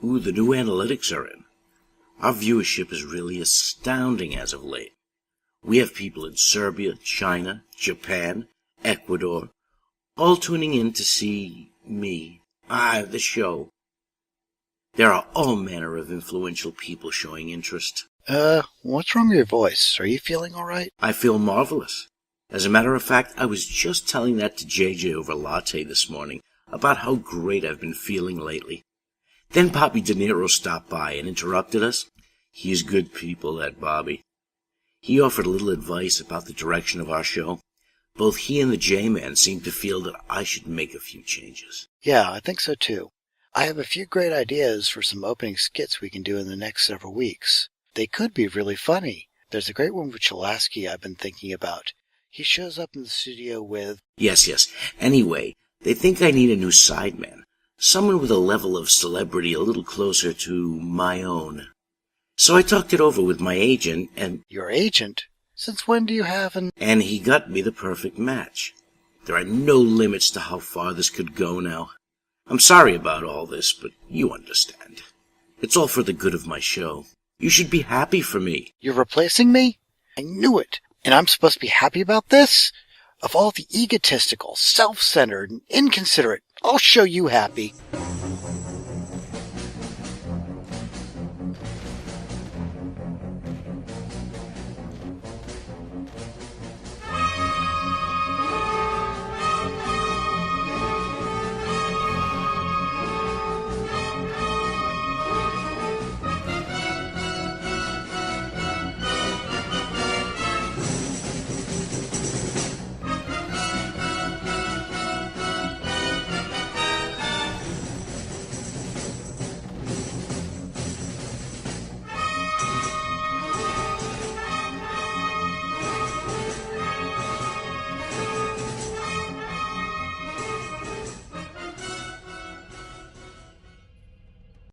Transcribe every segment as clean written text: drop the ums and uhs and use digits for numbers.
Ooh, the new analytics are in. Our viewership is really astounding as of late. We have people in Serbia, China, Japan, Ecuador, all tuning in to see me, the show. There are all manner of influential people showing interest. What's wrong with your voice? Are you feeling all right? I feel marvelous. As a matter of fact, I was just telling that to JJ over latte this morning about how great I've been feeling lately. Then Bobby De Niro stopped by and interrupted us. He's good people, that Bobby. He offered a little advice about the direction of our show. Both he and the J-Man seemed to feel that I should make a few changes. Yeah, I think so too. I have a few great ideas for some opening skits we can do in the next several weeks. They could be really funny. There's a great one with Lascaux I've been thinking about. He shows up in the studio with... Yes. Anyway, they think I need a new sideman. Someone with a level of celebrity a little closer to my own. So I talked it over with my agent and... Your agent? Since when do you have an... And he got me the perfect match. There are no limits to how far this could go now. I'm sorry about all this, but you understand. It's all for the good of my show. You should be happy for me. You're replacing me? I knew it. And I'm supposed to be happy about this? Of all the egotistical, self-centered, and inconsiderate, I'll show you happy.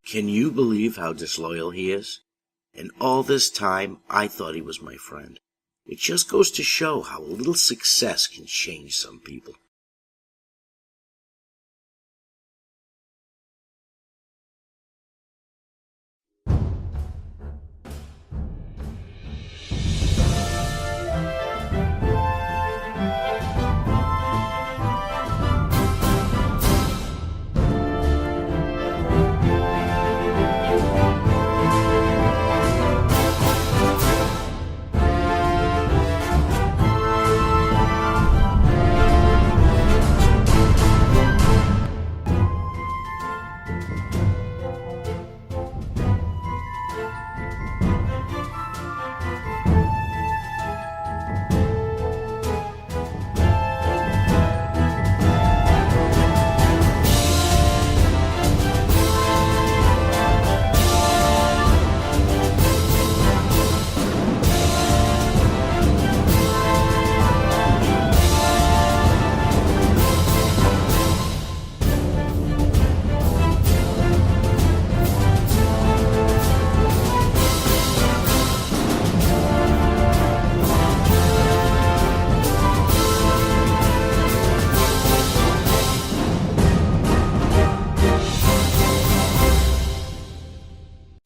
Can you believe how disloyal he is? And all this time, I thought he was my friend. It just goes to show how a little success can change some people.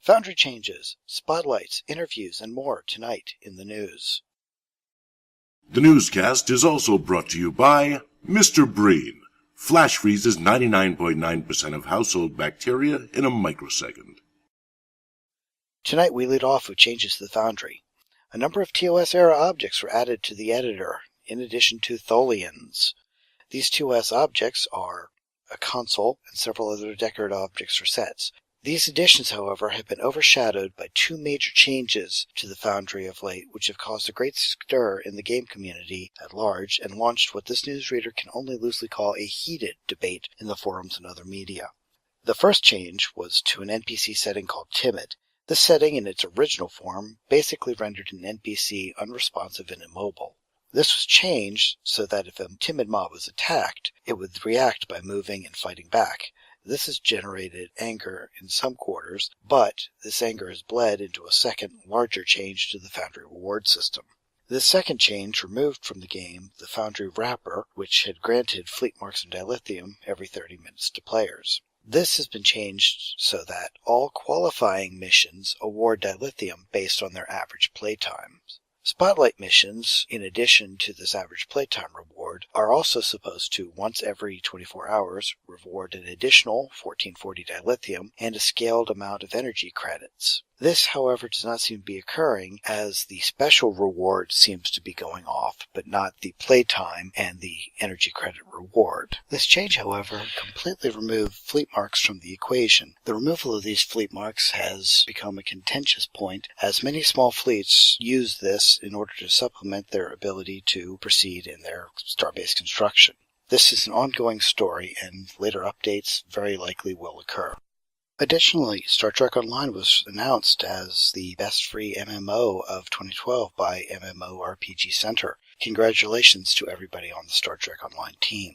Foundry changes, spotlights, interviews, and more tonight in the news. The newscast is also brought to you by Mr. Breen. Flash freezes 99.9% of household bacteria in a microsecond. Tonight we lead off with changes to the Foundry. A number of TOS-era objects were added to the editor, in addition to Tholians. These TOS objects are a console and several other decorative objects or sets. These additions, however, have been overshadowed by two major changes to the Foundry of late, which have caused a great stir in the game community at large and launched what this newsreader can only loosely call a heated debate in the forums and other media. The first change was to an NPC setting called Timid. This setting, in its original form, basically rendered an NPC unresponsive and immobile. This was changed so that if a timid mob was attacked, it would react by moving and fighting back. This has generated anger in some quarters, but this anger has bled into a second, larger change to the Foundry reward system. This second change removed from the game the Foundry wrapper, which had granted fleet marks and dilithium every 30 minutes to players. This has been changed so that all qualifying missions award dilithium based on their average playtimes. Spotlight missions, in addition to this average playtime reward, are also supposed to, once every 24 hours, reward an additional 1440 dilithium and a scaled amount of energy credits. This, however, does not seem to be occurring, as the special reward seems to be going off, but not the playtime and the energy credit reward. This change, however, completely removed fleet marks from the equation. The removal of these fleet marks has become a contentious point, as many small fleets use this in order to supplement their ability to proceed in their starbase construction. This is an ongoing story, and later updates very likely will occur. Additionally, Star Trek Online was announced as the best free MMO of 2012 by MMORPG Center. Congratulations to everybody on the Star Trek Online team.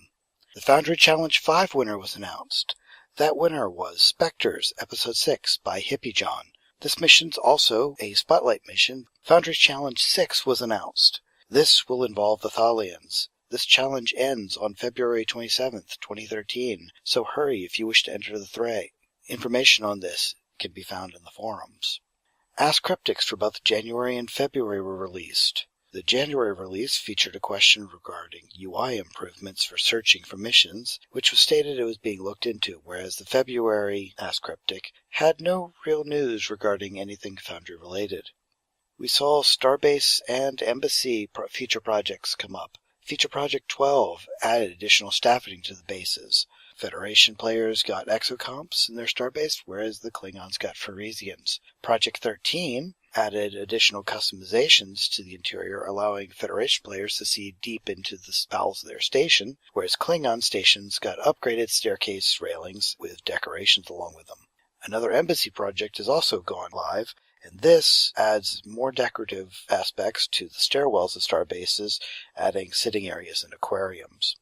The Foundry Challenge 5 winner was announced. That winner was Spectres Episode 6 by Hippie John. This mission's also a spotlight mission. Foundry Challenge 6 was announced. This will involve the Thalians. This challenge ends on February 27th, 2013, so hurry if you wish to enter the fray. Information on this can be found in the forums. Ask Cryptics for both January and February were released. The January release featured a question regarding UI improvements for searching for missions, which was stated it was being looked into, whereas the February Ask Cryptic had no real news regarding anything Foundry related. We saw Starbase and Embassy feature projects come up. Feature Project 12 added additional staffing to the bases. Federation players got exocomps in their starbase, whereas the Klingons got Pharisians. Project 13 added additional customizations to the interior, allowing Federation players to see deep into the bowels of their station, whereas Klingon stations got upgraded staircase railings with decorations along with them. Another Embassy project has also gone live, and this adds more decorative aspects to the stairwells of starbases, adding sitting areas and aquariums.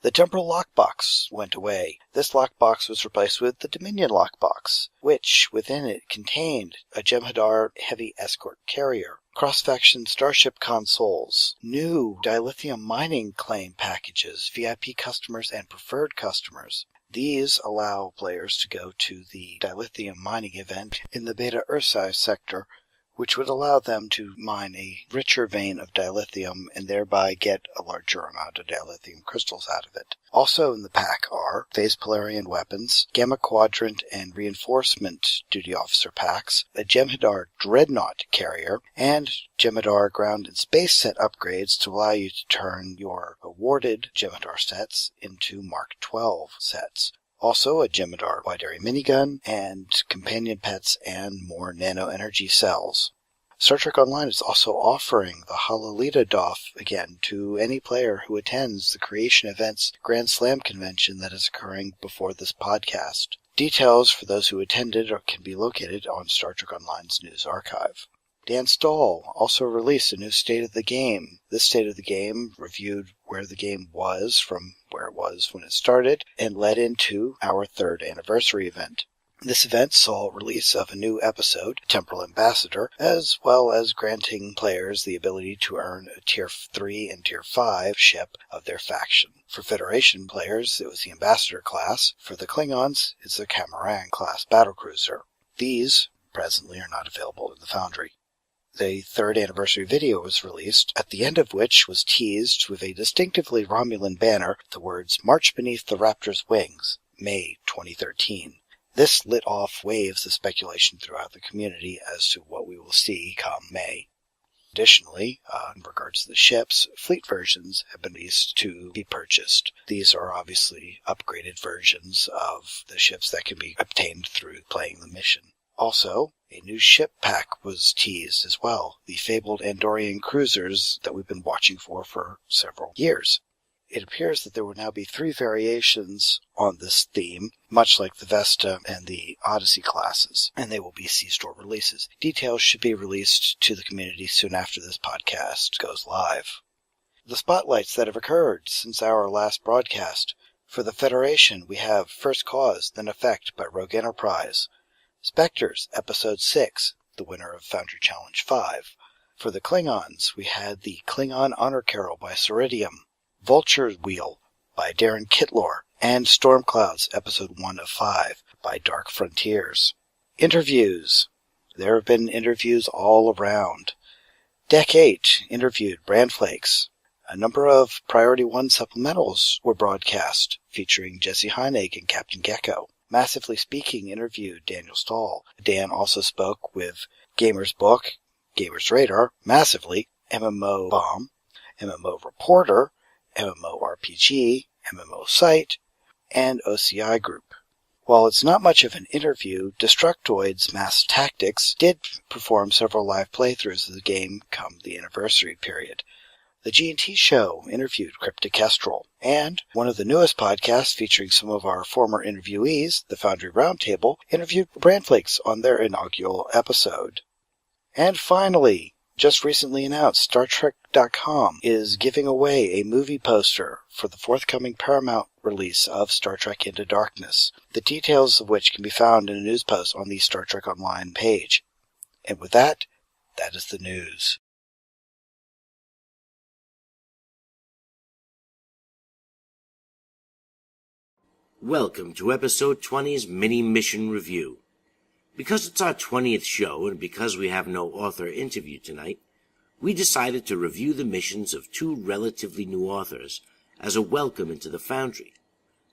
The temporal lockbox went away. This lockbox was replaced with the Dominion lockbox, which within it contained a Jem'Hadar heavy escort carrier, cross-faction starship consoles, new dilithium mining claim packages, VIP customers and preferred customers. These allow players to go to the dilithium mining event in the Beta Ursae sector, which would allow them to mine a richer vein of dilithium and thereby get a larger amount of dilithium crystals out of it. Also in the pack are Phase Polarian weapons, Gamma Quadrant and Reinforcement Duty Officer packs, a Jem'Hadar Dreadnought carrier, and Jem'Hadar ground and space set upgrades to allow you to turn your awarded Jem'Hadar sets into Mark 12 sets. Also a Jem'Hadar wide-area minigun, and companion pets and more nano-energy cells. Star Trek Online is also offering the Halolita Doff again to any player who attends the Creation Events Grand Slam convention that is occurring before this podcast. Details for those who attended can be located on Star Trek Online's news archive. Dan Stahl also released a new State of the Game. This State of the Game reviewed where the game was from where it was when it started and led into our 3rd anniversary event. This event saw release of a new episode, Temporal Ambassador, as well as granting players the ability to earn a Tier 3 and Tier 5 ship of their faction. For Federation players, it was the Ambassador class. For the Klingons, it's the Camarang class battlecruiser. These, presently, are not available in the Foundry. The 3rd anniversary video was released, at the end of which was teased with a distinctively Romulan banner, the words "March Beneath the Raptor's Wings, May 2013. This lit off waves of speculation throughout the community as to what we will see come May. Additionally, in regards to the ships, fleet versions have been released to be purchased. These are obviously upgraded versions of the ships that can be obtained through playing the mission. Also, a new ship pack was teased as well, the fabled Andorian cruisers that we've been watching for several years. It appears that there will now be 3 variations on this theme, much like the Vesta and the Odyssey classes, and they will be C-Store releases. Details should be released to the community soon after this podcast goes live. The spotlights that have occurred since our last broadcast. For the Federation, we have First Cause, Then Effect by Rogue Enterprise. Spectres, Episode 6, the winner of Foundry Challenge 5. For the Klingons, we had the Klingon Honor Carol by Ceridium, Vulture Wheel by Darren Kitlor, and Storm Clouds, Episode 1 of 5 by Dark Frontiers. Interviews. There have been interviews all around. Deck 8 interviewed Brandflakes. A number of Priority 1 supplementals were broadcast, featuring Jesse Heinig and Captain Gecko. Massively Speaking interviewed Daniel Stahl. Dan also spoke with Gamer's Book, Gamer's Radar, Massively, MMO Bomb, MMO Reporter, MMO RPG, MMO Site, and OCI Group. While it's not much of an interview, Destructoid's Mass Tactics did perform several live playthroughs of the game come the anniversary period. The G&T Show interviewed Cryptic Kestrel, and one of the newest podcasts featuring some of our former interviewees, the Foundry Roundtable, interviewed Brandflakes on their inaugural episode. And finally, just recently announced, StarTrek.com is giving away a movie poster for the forthcoming Paramount release of Star Trek Into Darkness, the details of which can be found in a news post on the Star Trek Online page. And with that, that is the news. Welcome to Episode 20's Mini-Mission Review. Because it's our 20th show and because we have no author interview tonight, we decided to review the missions of two relatively new authors as a welcome into the Foundry.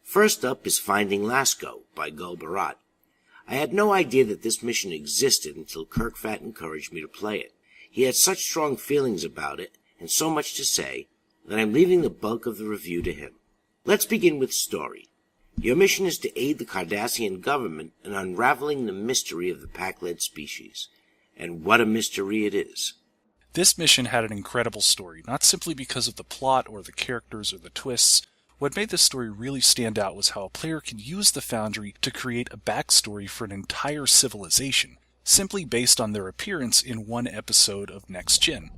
First up is Finding Lascaux by Gulberat. I had no idea that this mission existed until Kirkfat encouraged me to play it. He had such strong feelings about it and so much to say that I'm leaving the bulk of the review to him. Let's begin with story. Your mission is to aid the Cardassian government in unraveling the mystery of the Pac-led species. And what a mystery it is. This mission had an incredible story, not simply because of the plot or the characters or the twists. What made this story really stand out was how a player can use the Foundry to create a backstory for an entire civilization, simply based on their appearance in one episode of Next Gen.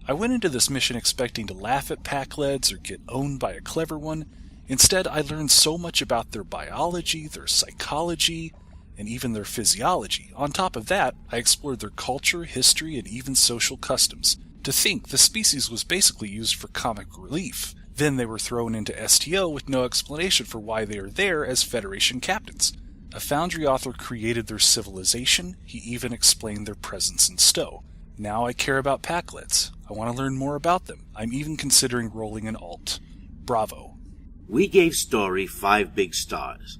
I went into this mission expecting to laugh at Pac-leds or get owned by a clever one. Instead, I learned so much about their biology, their psychology, and even their physiology. On top of that, I explored their culture, history, and even social customs. To think, the species was basically used for comic relief. Then they were thrown into STO with no explanation for why they are there as Federation captains. A Foundry author created their civilization. He even explained their presence in STO. Now I care about Pac-leds. I want to learn more about them. I'm even considering rolling an alt. Bravo. We gave story 5 big stars.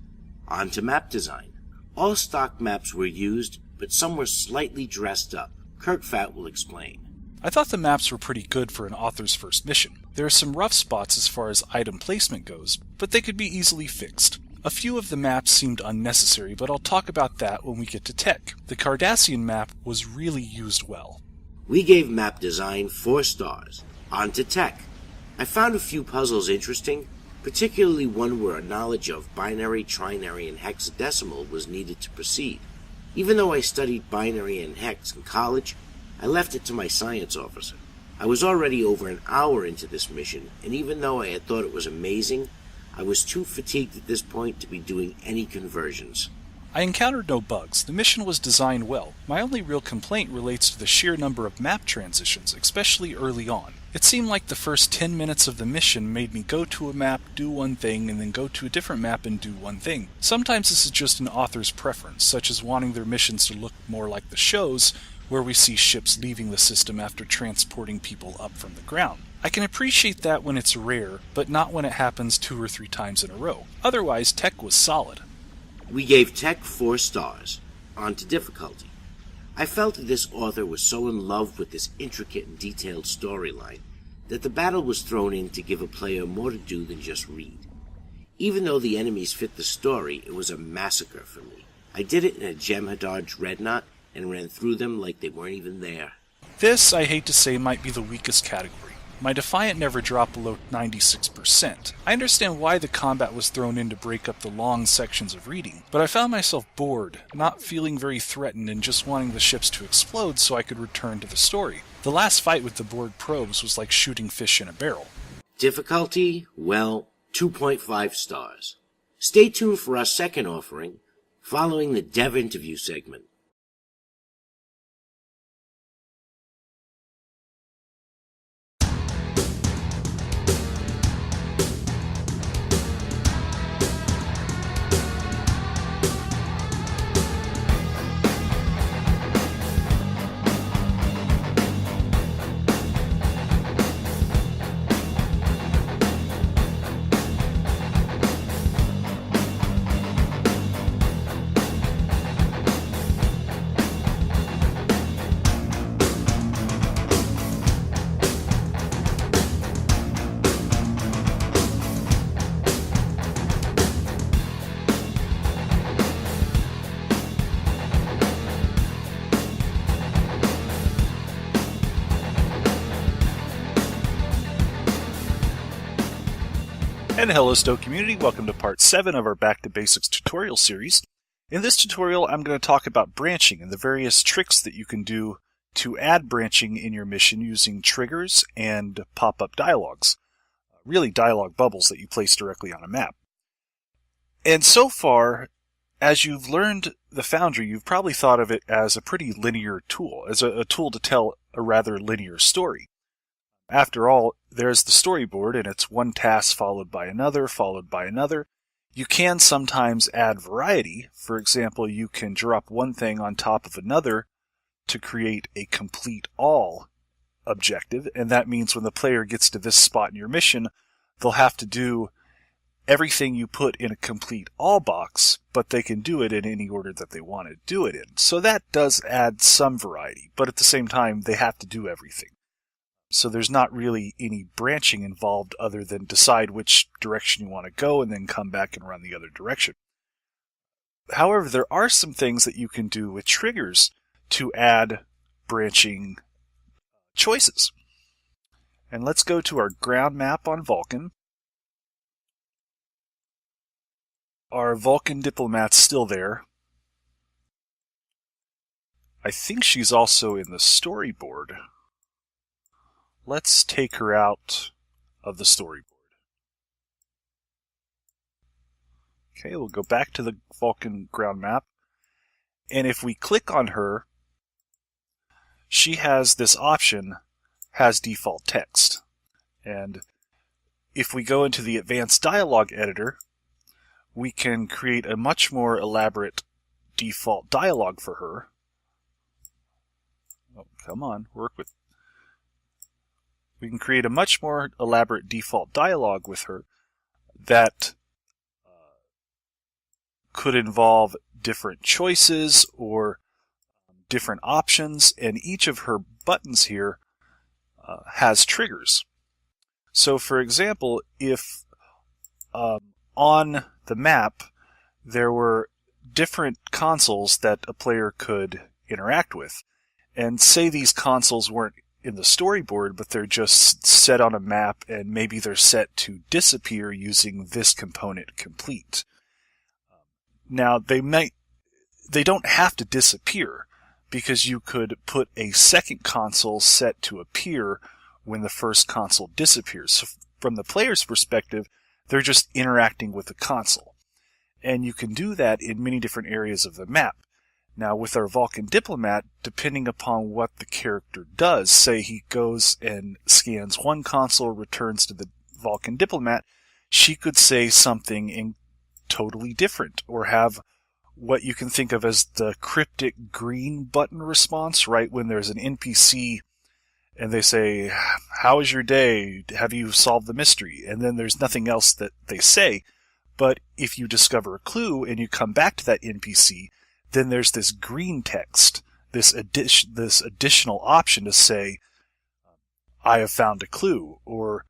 On to map design. All stock maps were used, but some were slightly dressed up. Kirkfat will explain. I thought the maps were pretty good for an author's first mission. There are some rough spots as far as item placement goes, but they could be easily fixed. A few of the maps seemed unnecessary, but I'll talk about that when we get to tech. The Cardassian map was really used well. We gave map design 4 stars. On to tech. I found a few puzzles interesting, particularly one where a knowledge of binary, trinary, and hexadecimal was needed to proceed. Even though I studied binary and hex in college, I left it to my science officer. I was already over an hour into this mission, and even though I had thought it was amazing, I was too fatigued at this point to be doing any conversions. I encountered no bugs. The mission was designed well. My only real complaint relates to the sheer number of map transitions, especially early on. It seemed like the first 10 minutes of the mission made me go to a map, do one thing, and then go to a different map and do one thing. Sometimes this is just an author's preference, such as wanting their missions to look more like the shows, where we see ships leaving the system after transporting people up from the ground. I can appreciate that when it's rare, but not when it happens 2 or 3 times in a row. Otherwise, tech was solid. We gave tech 4 stars. On to difficulty. I felt that this author was so in love with this intricate and detailed storyline that the battle was thrown in to give a player more to do than just read. Even though the enemies fit the story, it was a massacre for me. I did it in a Jem'Hadar dreadnought and ran through them like they weren't even there. This, I hate to say, might be the weakest category. My Defiant never dropped below 96%. I understand why the combat was thrown in to break up the long sections of reading, but I found myself bored, not feeling very threatened and just wanting the ships to explode so I could return to the story. The last fight with the Borg probes was like shooting fish in a barrel. Difficulty? Well, 2.5 stars. Stay tuned for our second offering, following the dev interview segment. And hello Stowe community, welcome to part 7 of our Back to Basics tutorial series. In this tutorial I'm going to talk about branching and the various tricks that you can do to add branching in your mission using triggers and pop-up dialogues. Really dialogue bubbles that you place directly on a map. And so far, as you've learned the Foundry, you've probably thought of it as a pretty linear tool, as a tool to tell a rather linear story. After all, there's the storyboard, and it's one task followed by another, followed by another. You can sometimes add variety. For example, you can drop one thing on top of another to create a complete all objective, and that means when the player gets to this spot in your mission, they'll have to do everything you put in a complete all box, but they can do it in any order that they want to do it in. So that does add some variety, but at the same time, they have to do everything. So there's not really any branching involved other than decide which direction you want to go and then come back and run the other direction. However, there are some things that you can do with triggers to add branching choices. And let's go to our ground map on Vulcan. Our Vulcan diplomat's still there. I think she's also in the storyboard. Let's take her out of the storyboard. Okay, we'll go back to the Vulcan ground map. And if we click on her, she has this option, has default text. And if we go into the advanced dialogue editor, we can create a much more elaborate default dialogue for her. Oh, come on, work with. We can create a much more elaborate default dialogue with her that could involve different choices or different options, and each of her buttons here has triggers. So for example, if on the map there were different consoles that a player could interact with, and say these consoles weren't in the storyboard, but they're just set on a map and maybe they're set to disappear using this component complete. Now they don't have to disappear, because you could put a second console set to appear when the first console disappears. So from the player's perspective, they're just interacting with the console. And you can do that in many different areas of the map. Now with our Vulcan diplomat, depending upon what the character does, say he goes and scans one console, returns to the Vulcan diplomat, she could say something totally different, or have what you can think of as the cryptic green button response, right when there's an NPC and they say, "How is your day? Have you solved the mystery?" And then there's nothing else that they say. But if you discover a clue and you come back to that NPC, then there's this green text, this additional option to say, "I have found a clue," or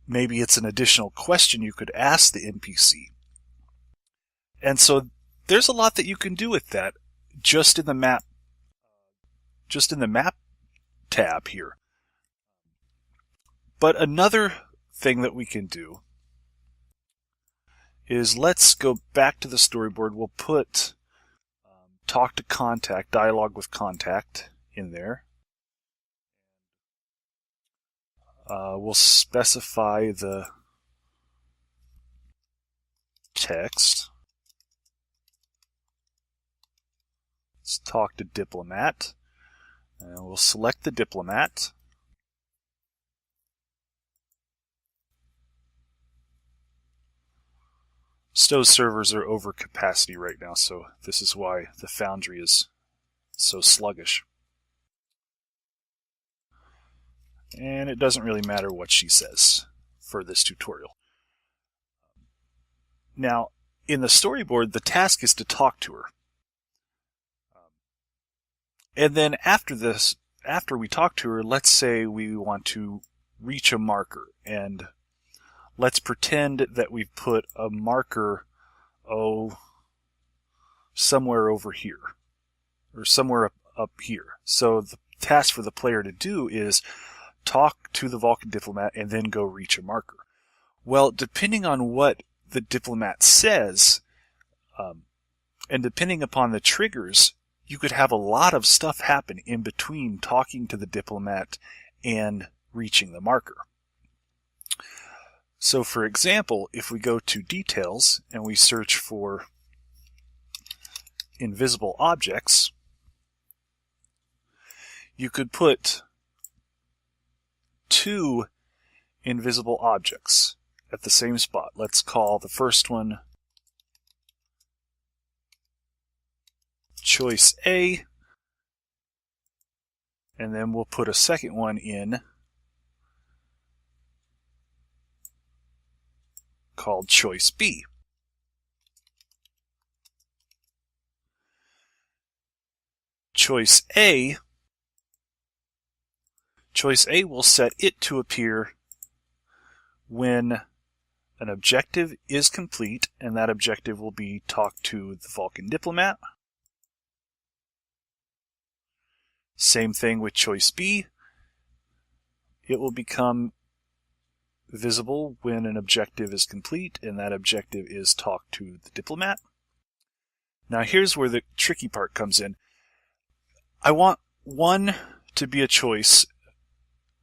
maybe it's an additional question you could ask the NPC. And so there's a lot that you can do with that just in the map tab here. But another thing that we can do is, let's go back to the storyboard. We'll put talk to contact, dialogue with contact in there. We'll specify the text. Let's talk to diplomat. And we'll select the diplomat. Stowe's servers are over capacity right now, so this is why the Foundry is so sluggish. And it doesn't really matter what she says for this tutorial. Now, in the storyboard, the task is to talk to her. And then after we talk to her, let's say we want to reach a marker, and let's pretend that we've put a marker, somewhere over here, or somewhere up here. So the task for the player to do is talk to the Vulcan diplomat and then go reach a marker. Well, depending on what the diplomat says, and depending upon the triggers, you could have a lot of stuff happen in between talking to the diplomat and reaching the marker. So for example, if we go to details and we search for invisible objects, you could put 2 invisible objects at the same spot. Let's call the first one choice A, and then we'll put a second one in called choice B. Choice A will set it to appear when an objective is complete, and that objective will be talk to the Vulcan diplomat. Same thing with choice B. It will become visible when an objective is complete, and that objective is talk to the diplomat. Now here's where the tricky part comes in. I want one to be a choice.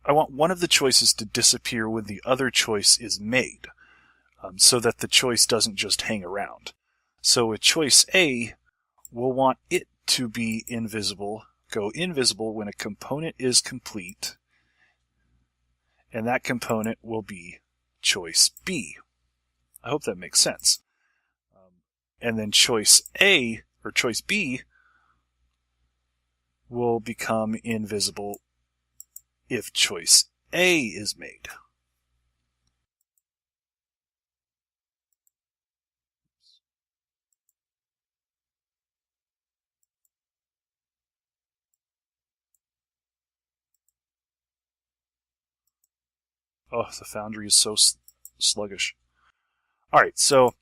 I want one of the choices to disappear when the other choice is made, so that the choice doesn't just hang around. So with choice A, we'll want it to be invisible, go invisible when a component is complete, and that component will be choice B. I hope that makes sense. And then choice A, or choice B, will become invisible if choice A is made. Oh, the Foundry is so sluggish. Alright, so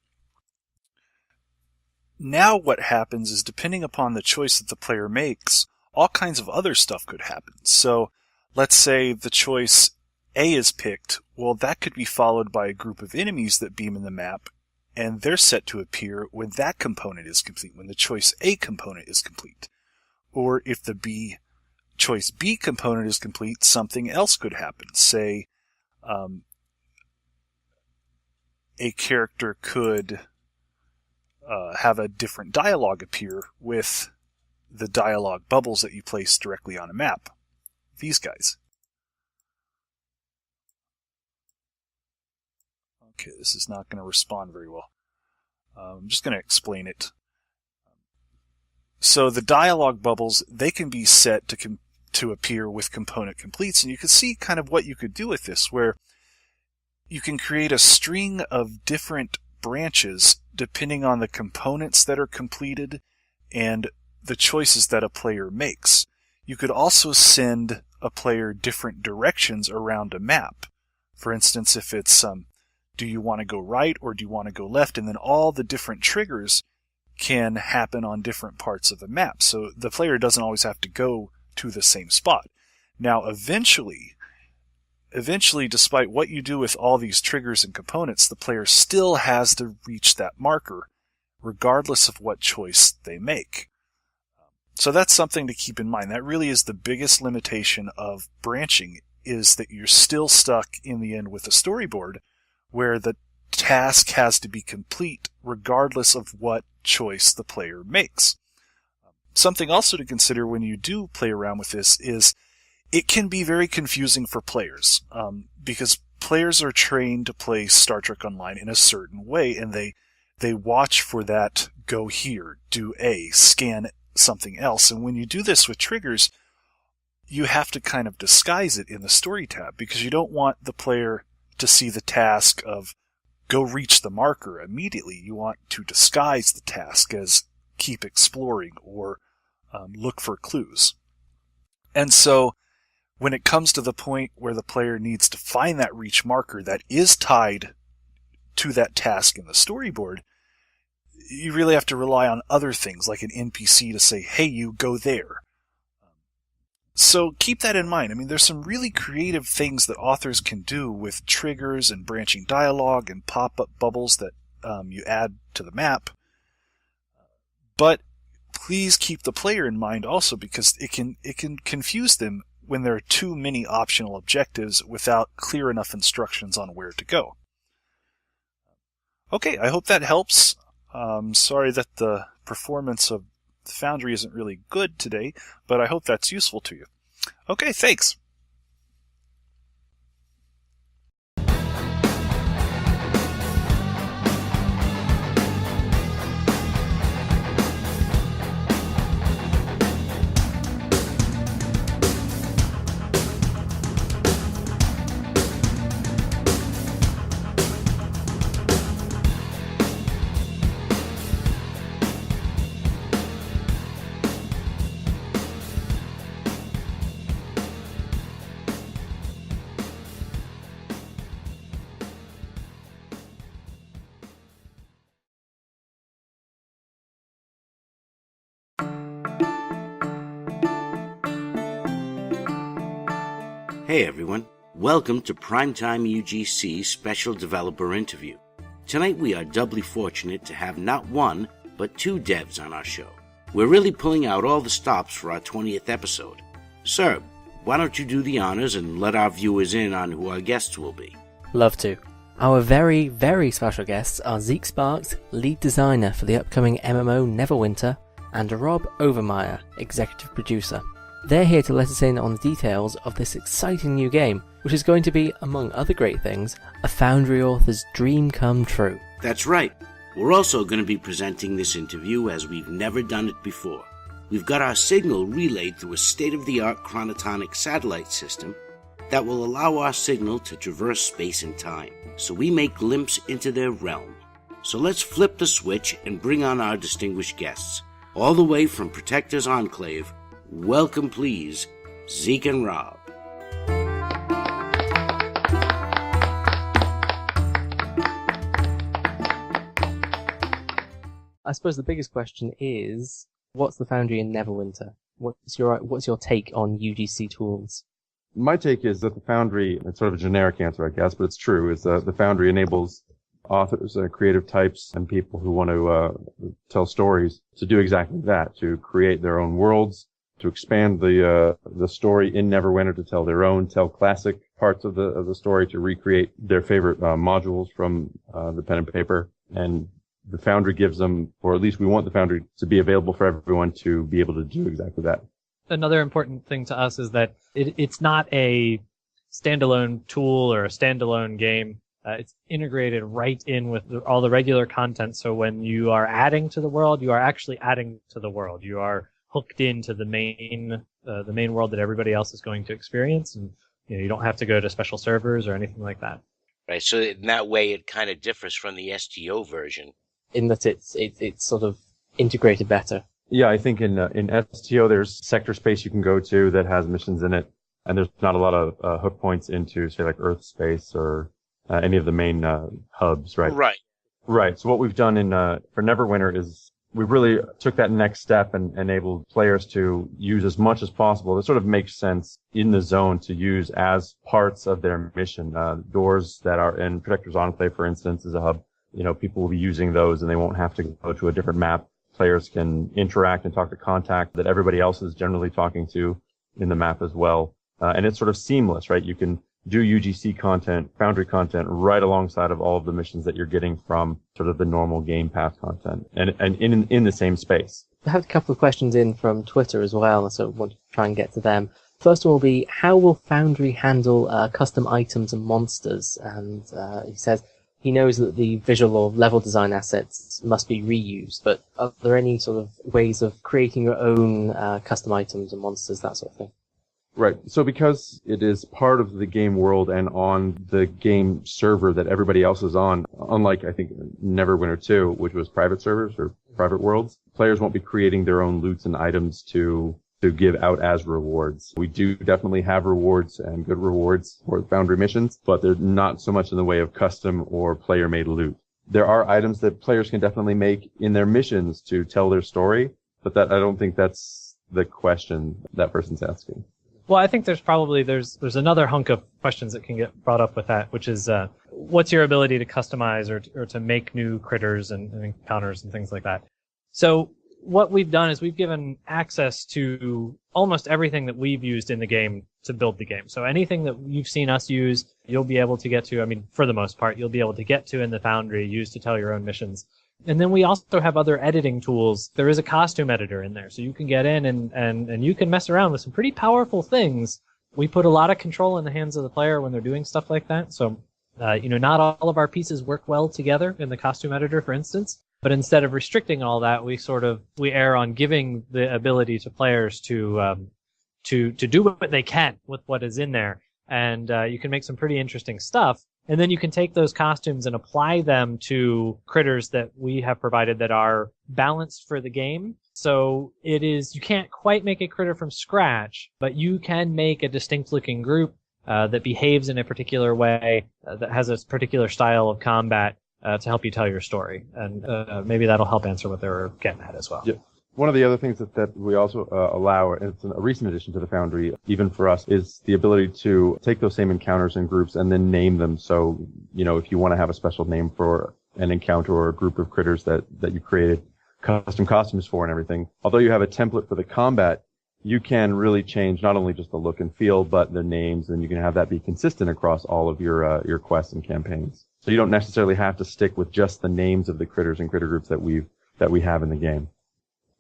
now what happens is, depending upon the choice that the player makes, all kinds of other stuff could happen. So let's say the choice A is picked. Well, that could be followed by a group of enemies that beam in the map, and they're set to appear when that component is complete, when the choice A component is complete. Or if the choice B component is complete, something else could happen. Say, a character could have a different dialogue appear with the dialogue bubbles that you place directly on a map. These guys. Okay, this is not going to respond very well. I'm just going to explain it. So the dialogue bubbles, they can be set to appear with component completes, and you can see kind of what you could do with this, where you can create a string of different branches depending on the components that are completed and the choices that a player makes. You could also send a player different directions around a map. For instance, if it's do you want to go right or do you want to go left, and then all the different triggers can happen on different parts of the map. So the player doesn't always have to go to the same spot. Now, eventually, despite what you do with all these triggers and components, the player still has to reach that marker, regardless of what choice they make. So that's something to keep in mind. That really is the biggest limitation of branching, is that you're still stuck in the end with a storyboard where the task has to be complete regardless of what choice the player makes. Something also to consider when you do play around with this is it can be very confusing for players, because players are trained to play Star Trek Online in a certain way, and they watch for that go here, do A, scan something else. And when you do this with triggers, you have to kind of disguise it in the story tab, because you don't want the player to see the task of go reach the marker immediately. You want to disguise the task as keep exploring or look for clues. And so when it comes to the point where the player needs to find that reach marker that is tied to that task in the storyboard, you really have to rely on other things like an NPC to say, hey, you go there. So keep that in mind. I mean, there's some really creative things that authors can do with triggers and branching dialogue and pop-up bubbles that you add to the map. But please keep the player in mind also, because it can confuse them when there are too many optional objectives without clear enough instructions on where to go. Okay, I hope that helps. Sorry that the performance of the Foundry isn't really good today, but I hope that's useful to you. Okay, thanks. Hey everyone, welcome to PrimetimeUGC Special Developer Interview. Tonight we are doubly fortunate to have not one, but two devs on our show. We're really pulling out all the stops for our 20th episode. Sir, why don't you do the honors and let our viewers in on who our guests will be? Love to. Our very, very special guests are Zeke Sparks, lead designer for the upcoming MMO Neverwinter, and Rob Overmeyer, executive producer. They're here to let us in on the details of this exciting new game, which is going to be, among other great things, a Foundry author's dream come true. That's right. We're also going to be presenting this interview as we've never done it before. We've got our signal relayed through a state-of-the-art chronotonic satellite system that will allow our signal to traverse space and time, so we may glimpse into their realm. So let's flip the switch and bring on our distinguished guests, all the way from Protector's Enclave. Welcome, please, Zeke and Rob. I suppose the biggest question is, what's the Foundry in Neverwinter? What's your take on UGC tools? My take is that the Foundry, it's sort of a generic answer, I guess, but it's true, is the Foundry enables authors, creative types, and people who want to tell stories to do exactly that, to create their own worlds, to expand the story in Neverwinter, to tell classic parts of the story, to recreate their favorite modules from the pen and paper. And the Foundry gives them, or at least we want the Foundry to be available for everyone to be able to do exactly that. Another important thing to us is that it's not a standalone tool or a standalone game. It's integrated right in with all the regular content. So when you are adding to the world, you are actually adding to the world. You are hooked into the main world that everybody else is going to experience, and you don't have to go to special servers or anything like that. Right, so in that way it kind of differs from the STO version. In that it's sort of integrated better. Yeah, I think in STO there's sector space you can go to that has missions in it, and there's not a lot of hook points into, say, like Earth space or any of the main hubs, right? Right. So what we've done for Neverwinter is we really took that next step and enabled players to use as much as possible. It sort of makes sense in the zone to use as parts of their mission. Doors that are in Protector's Enclave, for instance, is a hub. People will be using those and they won't have to go to a different map. Players can interact and talk to contact that everybody else is generally talking to in the map as well. And it's sort of seamless, right? You can do UGC content, Foundry content right alongside of all of the missions that you're getting from sort of the normal game path content and in the same space. I have a couple of questions in from Twitter as well, so I want to try and get to them. First one will be, how will Foundry handle custom items and monsters? And he says he knows that the visual or level design assets must be reused, but are there any sort of ways of creating your own custom items and monsters, that sort of thing? Right. So because it is part of the game world and on the game server that everybody else is on, unlike, I think, Neverwinter 2, which was private servers or private worlds, players won't be creating their own loots and items to give out as rewards. We do definitely have rewards and good rewards for the Foundry missions, but they're not so much in the way of custom or player-made loot. There are items that players can definitely make in their missions to tell their story, but I don't think that's the question that person's asking. Well, I think there's another hunk of questions that can get brought up with that, which is what's your ability to customize or to make new critters and encounters and things like that. So what we've done is we've given access to almost everything that we've used in the game to build the game. So anything that you've seen us use, you'll be able to get to. I mean, for the most part, you'll be able to get to in the Foundry, use to tell your own missions. And then we also have other editing tools. There is a costume editor in there, so you can get in and you can mess around with some pretty powerful things. We put a lot of control in the hands of the player when they're doing stuff like that. So, not all of our pieces work well together in the costume editor, for instance. But instead of restricting all that, we err on giving the ability to players to do what they can with what is in there. And you can make some pretty interesting stuff. And then you can take those costumes and apply them to critters that we have provided that are balanced for the game. So you can't quite make a critter from scratch, but you can make a distinct looking group that behaves in a particular way, that has a particular style of combat to help you tell your story. And maybe that'll help answer what they were getting at as well. Yeah. One of the other things that we also allow, and it's a recent addition to the Foundry, even for us, is the ability to take those same encounters and groups and then name them. So, if you want to have a special name for an encounter or a group of critters that you created custom costumes for and everything, although you have a template for the combat, you can really change not only just the look and feel, but the names, and you can have that be consistent across all of your quests and campaigns. So you don't necessarily have to stick with just the names of the critters and critter groups that we have in the game.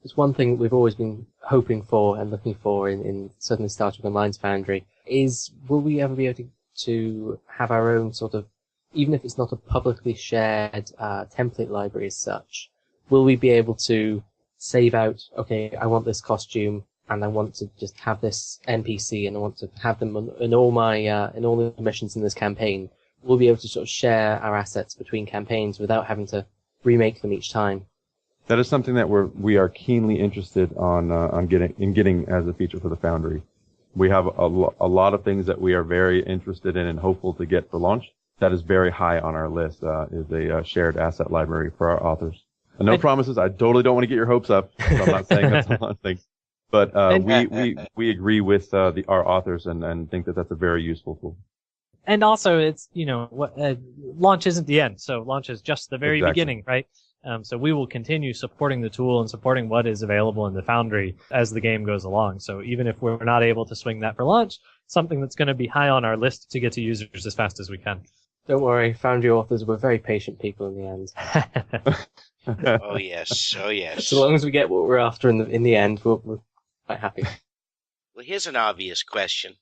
There's one thing we've always been hoping for and looking for in certainly Star Trek Online's Foundry is, will we ever be able to have our own sort of, even if it's not a publicly shared template library as such, will we be able to save out, okay, I want this costume and I want to just have this NPC and I want to have them in all the missions in this campaign? We'll be able to sort of share our assets between campaigns without having to remake them each time. That is something that we are keenly interested on getting as a feature for the Foundry. We have a lot of things that we are very interested in and hopeful to get for launch. That is very high on our list, is a shared asset library for our authors. And no promises. I totally don't want to get your hopes up. So I'm not saying that's a lot of things. But we agree with our authors and think that that's a very useful tool. And also, it's launch isn't the end. So launch is just the very beginning, right? So we will continue supporting the tool and supporting what is available in the Foundry as the game goes along. So even if we're not able to swing that for launch, something that's going to be high on our list to get to users as fast as we can. Don't worry, Foundry authors were very patient people in the end. Oh yes, oh yes. So long as we get what we're after in the end, we're quite happy. Well, here's an obvious question.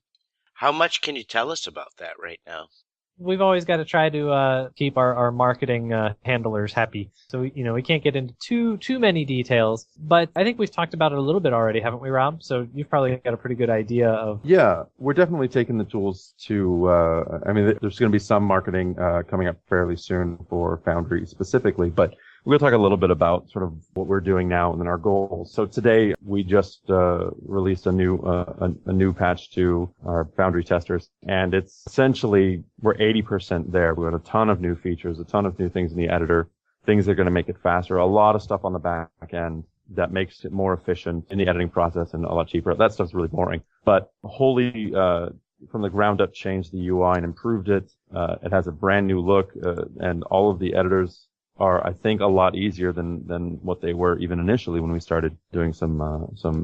How much can you tell us about that right now? We've always got to try to keep our marketing handlers happy. So we can't get into too many details. But I think we've talked about it a little bit already, haven't we, Rob? So you've probably got a pretty good idea of. Yeah, we're definitely taking the tools to. There's going to be some marketing coming up fairly soon for Foundry specifically, but. We're going to talk a little bit about sort of what we're doing now and then our goals. So today we just released a new patch to our Foundry testers, and it's essentially we're 80% there. We have a ton of new features, a ton of new things in the editor, things that are going to make it faster, a lot of stuff on the back end that makes it more efficient in the editing process and a lot cheaper. That stuff's really boring, but wholly from the ground up changed the UI and improved it. It has a brand new look, and all of the editors are, I think, a lot easier than what they were even initially when we started doing some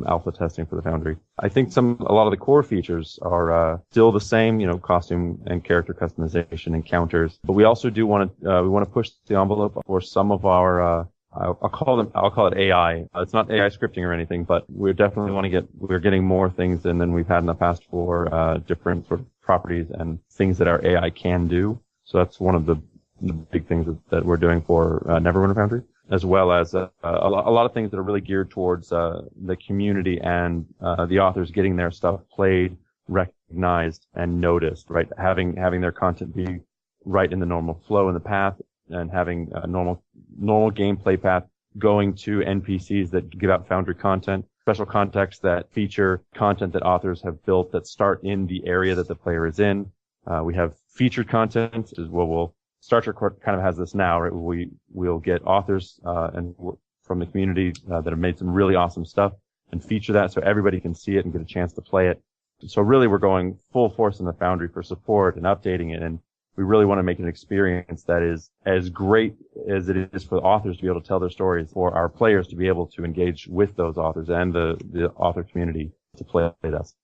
alpha testing for the Foundry. I think a lot of the core features are still the same, costume and character customization, encounters, but we also do want to push the envelope for some of our I'll call it AI. It's not AI scripting or anything, but we're getting more things than we've had in the past for different sort of properties and things that our AI can do. So that's one of the big things that we're doing for Neverwinter Foundry, as well as a lot of things that are really geared towards the community and the authors getting their stuff played, recognized, and noticed. Right, having their content be right in the normal flow in the path, and having a normal gameplay path going to NPCs that give out Foundry content, special contexts that feature content that authors have built that start in the area that the player is in. We have featured content as well. Star Trek kind of has this now, right? We'll get authors and from the community that have made some really awesome stuff and feature that so everybody can see it and get a chance to play it. So really we're going full force in the Foundry for support and updating it, and we really want to make an experience that is as great as it is for the authors to be able to tell their stories, for our players to be able to engage with those authors and the author community to play us.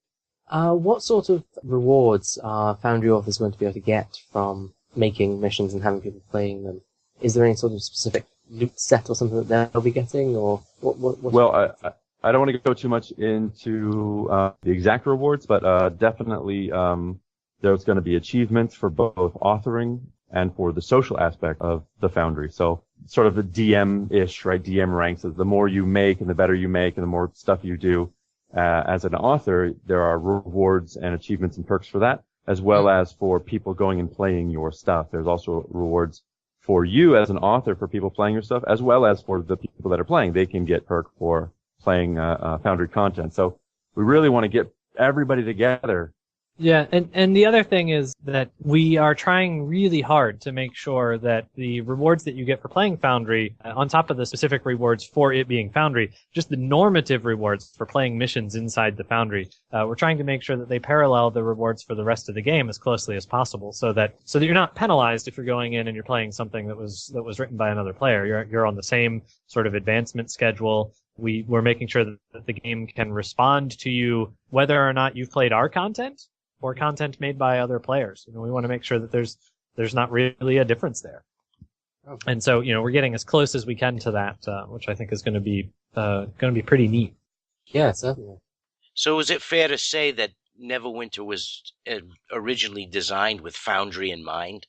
What sort of rewards are Foundry authors going to be able to get from making missions and having people playing them? Is there any sort of specific loot set or something that they'll be getting, or what? Well, I don't want to go too much into the exact rewards, but definitely there's going to be achievements for both authoring and for the social aspect of the Foundry. So sort of a DM-ish, right? DM ranks. The more you make and the better you make and the more stuff you do as an author, there are rewards and achievements and perks for that, as well as for people going and playing your stuff. There's also rewards for you as an author for people playing your stuff, as well as for the people that are playing. They can get perk for playing Foundry content. So we really want to get everybody together. Yeah, and the other thing is that we are trying really hard to make sure that the rewards that you get for playing Foundry, on top of the specific rewards for it being Foundry, just the normative rewards for playing missions inside the Foundry, we're trying to make sure that they parallel the rewards for the rest of the game as closely as possible, so that you're not penalized if you're going in and you're playing something that was written by another player. You're on the same sort of advancement schedule. We're making sure that the game can respond to you whether or not you've played our content or content made by other players. We want to make sure that there's not really a difference there. Okay. And so, we're getting as close as we can to that, which I think is going to be pretty neat. Yeah, certainly. So is it fair to say that Neverwinter was originally designed with Foundry in mind?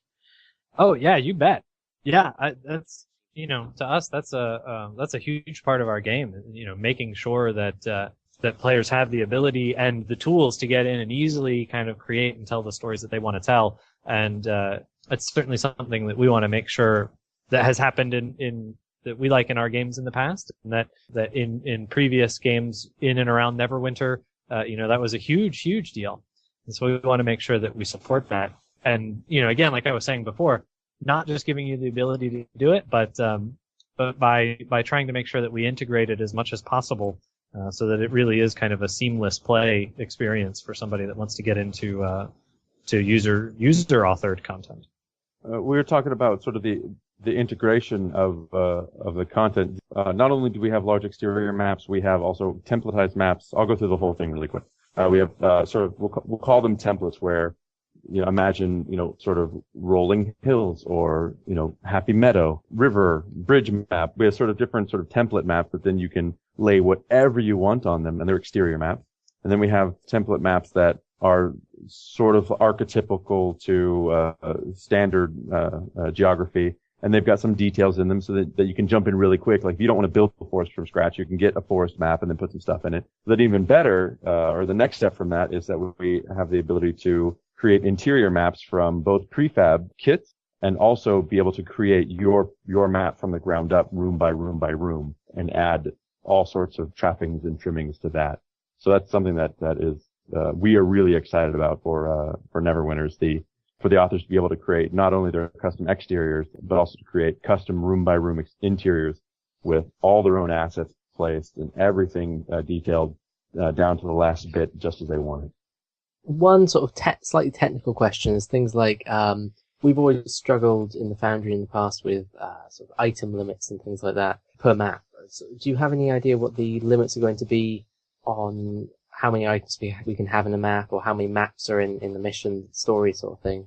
Oh yeah, you bet. Yeah, that's to us that's a huge part of our game. Making sure that players have the ability and the tools to get in and easily kind of create and tell the stories that they want to tell. And it's certainly something that we want to make sure that has happened in that we like in our games in the past, and that in previous games in and around Neverwinter, that was a huge deal. And so we want to make sure that we support that. And again, like I was saying before, not just giving you the ability to do it, but by trying to make sure that we integrate it as much as possible. So that it really is kind of a seamless play experience for somebody that wants to get into to user authored content. We were talking about sort of the integration of the content. Not only do we have large exterior maps, we have also templatized maps. I'll go through the whole thing really quick. We have we'll call them templates, where imagine sort of rolling hills or happy meadow, river, bridge map. We have sort of different sort of template maps that then you can lay whatever you want on them, and they're exterior maps. And then we have template maps that are sort of archetypical to standard geography, and they've got some details in them so that you can jump in really quick. Like if you don't want to build a forest from scratch, you can get a forest map and then put some stuff in it. But even better, or the next step from that, is that we have the ability to create interior maps from both prefab kits and also be able to create your map from the ground up, room by room by room, and add all sorts of trappings and trimmings to that. So that's something that is we are really excited about for Neverwinter, for the authors to be able to create not only their custom exteriors, but also to create custom room by room interiors with all their own assets placed and everything detailed down to the last bit, just as they want it. One sort of slightly technical question is things like we've always struggled in the Foundry in the past with sort of item limits and things like that per map. So do you have any idea what the limits are going to be on how many items we can have in a map, or how many maps are in the mission story sort of thing?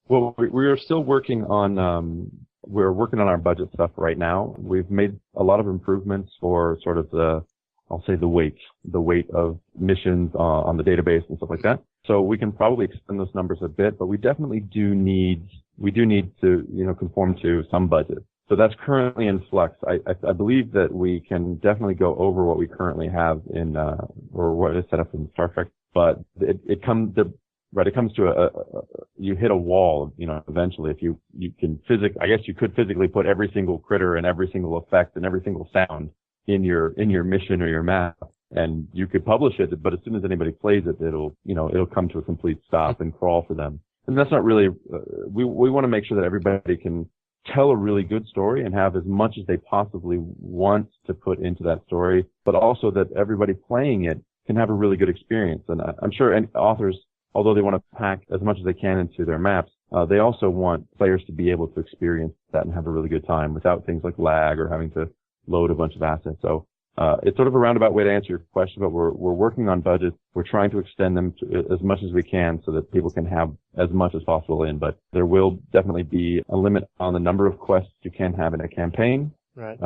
Well, we are still working on we're working on our budget stuff right now. We've made a lot of improvements for sort of the weight of missions on the database and stuff like that. So we can probably extend those numbers a bit, but we definitely do need to conform to some budget. So that's currently in flux. I believe that we can definitely go over what we currently have in or what is set up in Star Trek, but it comes to you hit a wall, eventually. If you can I guess you could physically put every single critter and every single effect and every single sound in your mission or your map, and you could publish it, but as soon as anybody plays it, it'll come to a complete stop and crawl for them. And that's not really, we want to make sure that everybody can tell a really good story and have as much as they possibly want to put into that story, but also that everybody playing it can have a really good experience. And I'm sure any authors, although they want to pack as much as they can into their maps, they also want players to be able to experience that and have a really good time without things like lag or having to load a bunch of assets. So it's sort of a roundabout way to answer your question, but we're working on budgets. We're trying to extend them as much as we can so that people can have as much as possible in. But there will definitely be a limit on the number of quests you can have in a campaign, Right.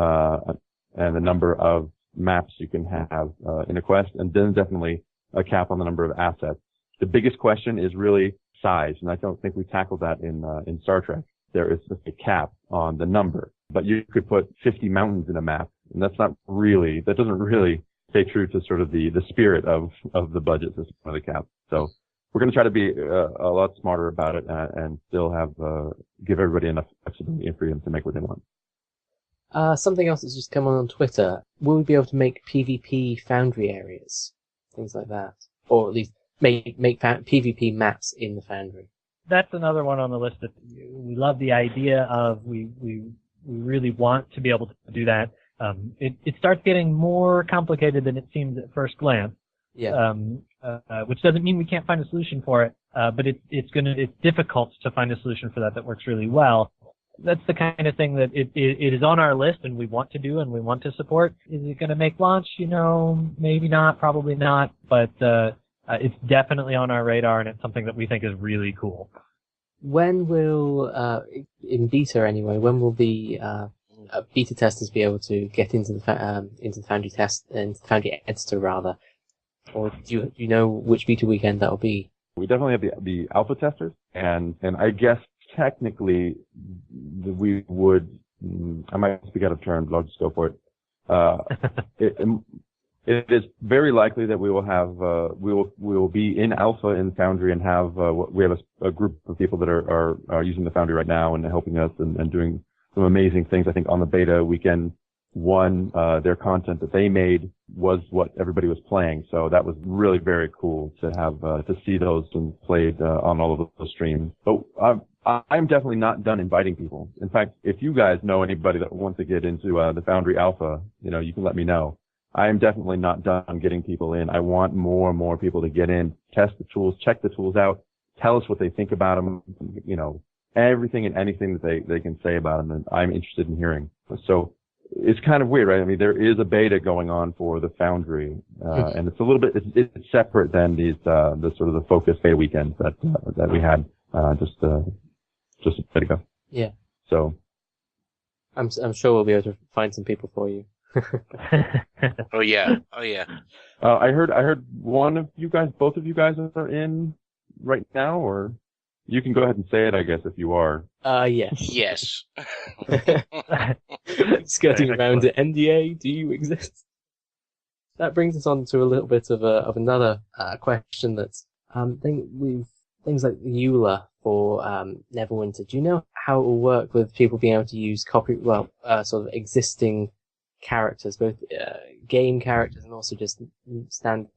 and the number of maps you can have in a quest, and then definitely a cap on the number of assets. The biggest question is really size, and I don't think we tackled that in Star Trek. There is just a cap on the number, but you could put 50 mountains in a map, and that doesn't really stay true to sort of the spirit of the budget system of the cap. So we're going to try to be a lot smarter about it and still have give everybody enough flexibility and freedom to make what they want. Something else that's just come on Twitter. Will we be able to make PvP Foundry areas? Things like that. Or at least make PvP maps in the Foundry. That's another one on the list that we love the idea of. We really want to be able to do that. It starts getting more complicated than it seems at first glance. Yeah. Which doesn't mean we can't find a solution for it, but it's difficult to find a solution for that works really well. That's the kind of thing that it is on our list and we want to do and we want to support. Is it going to make launch? Maybe not, probably not, but it's definitely on our radar and it's something that we think is really cool. When will, in beta anyway, when will the beta testers be able to get into the Foundry into the Foundry editor rather? Or do you know which beta weekend that'll be? We definitely have the alpha testers, and I guess technically we would. I might speak out of turn, but I'll just go for it. It is very likely that we will have we will be in alpha in Foundry and have we have a group of people that are using the Foundry right now and helping us and doing some amazing things. I think on the beta weekend one, their content that they made was what everybody was playing. So that was really very cool to have, to see those and played, on all of those streams. But I'm definitely not done inviting people. In fact, if you guys know anybody that wants to get into, the Foundry Alpha, you can let me know. I am definitely not done getting people in. I want more and more people to get in, test the tools, check the tools out, tell us what they think about them, everything and anything that they can say about them, and I'm interested in hearing. So, it's kind of weird, right? I mean, there is a beta going on for the Foundry, and it's a little bit, it's separate than these, the sort of the focus beta weekends that we had, just a bit ago. Yeah. So. I'm sure we'll be able to find some people for you. Oh yeah. I heard one of you guys, both of you guys are in right now, or you can go ahead and say it, I guess, if you are. Yes. Yes. Skirting around it. NDA, do you exist? That brings us on to a little bit of another question that's things like the EULA for Neverwinter. Do you know how it will work with people being able to use sort of existing characters, both game characters and also just standard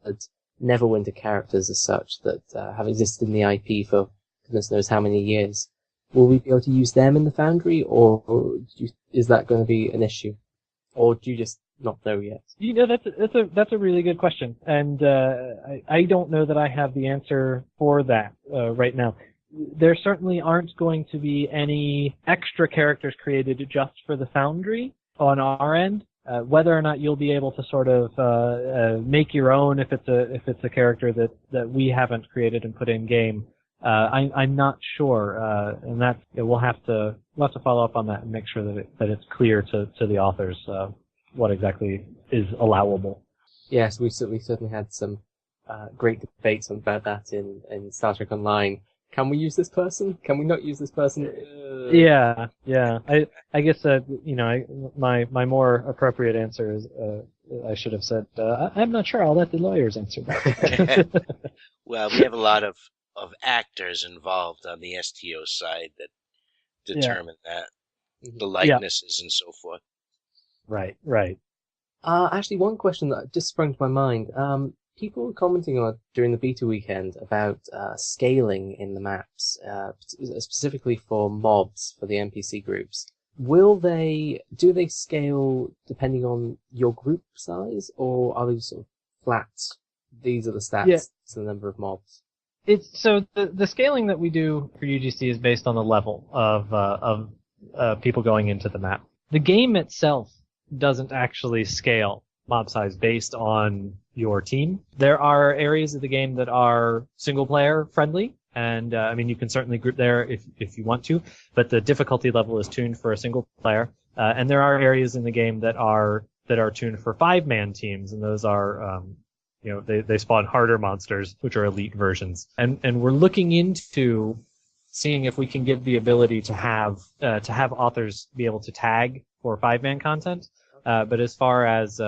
Neverwinter characters as such that have existed in the IP for goodness knows how many years? Will we be able to use them in the Foundry, or is that going to be an issue, or do you just not know yet? That's a really good question, and I don't know that I have the answer for that right now. There certainly aren't going to be any extra characters created just for the Foundry on our end. Whether or not you'll be able to sort of make your own if it's a character that we haven't created and put in game. I'm not sure, and we'll have to follow up on that and make sure that it's clear to the authors what exactly is allowable. Yes, we certainly had some great debates about that in Star Trek Online. Can we use this person? Can we not use this person? Yeah. I guess my more appropriate answer is I should have said I'm not sure. I'll let the lawyers answer that. Well, we have a lot of actors involved on the STO side that determine that, the likenesses and so forth. Right. Actually, one question that just sprung to my mind. People were commenting during the beta weekend about scaling in the maps, specifically for mobs, for the NPC groups. Do they scale depending on your group size, or are they sort of flat these are the stats, Yeah. it's the number of mobs. So the scaling that we do for UGC is based on the level of people going into the map. The game itself doesn't actually scale mob size based on your team. There are areas of the game that are single player friendly, and I mean you can certainly group there if you want to, but the difficulty level is tuned for a single player. And there are areas in the game that are tuned for 5-man teams, and those are they spawn harder monsters, which are elite versions. And we're looking into seeing if we can give the ability to have authors be able to tag for 5-man content. But as far as